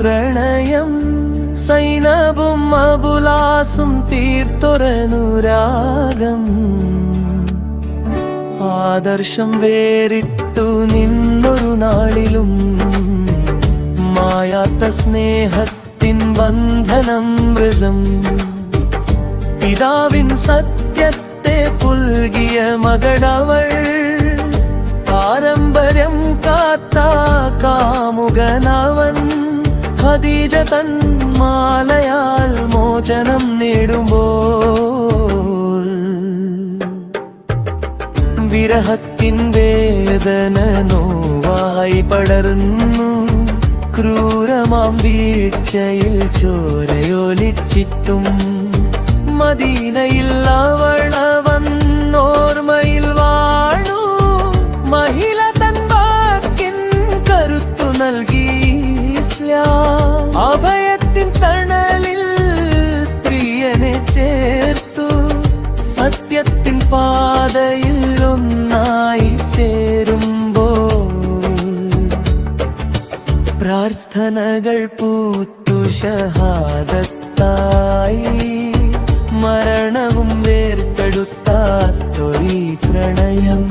പ്രണയം സൈനബും അബുലാസും തീർത്തൊരനുരാഗം ആദർശം വേറിട്ടു നിന്നൊരു നാളിലും മായാത്ത സ്നേഹത്തിൻ ബന്ധനം മൃദം പിതാവിൻ സത്യത്തെ പുൽകിയ മകളവൾ പാരമ്പര്യം കാത്ത കാമുകനവൻ ഖദീജ തൻ മാലയാൽ മോചനം നേടുമ്പോൾ വിരഹത്തിൻ വേദന നോവായി പടർന്നു ക്രൂരമാം വീഴ്ചയിൽ ചോരയൊലിച്ചിട്ടും മദീനയിൽ അവളവന്നോർമ്മയിൽ വാഴു മഹിള തൻ വാക്കിൻ കരുത്തു നൽകി ഇസ്ലാം അഭയത്തിൻ തണലിൽ പ്രിയനെ ചേർത്തു സത്യത്തിൻ പാതയിൽ ഒന്നായി ചേരുമ്പോൾ പ്രാർത്ഥനകൾ പൂത്തു ഷഹാദത്തായി മരണവും വേർപെടുത്താത്തൊരീ പ്രണയം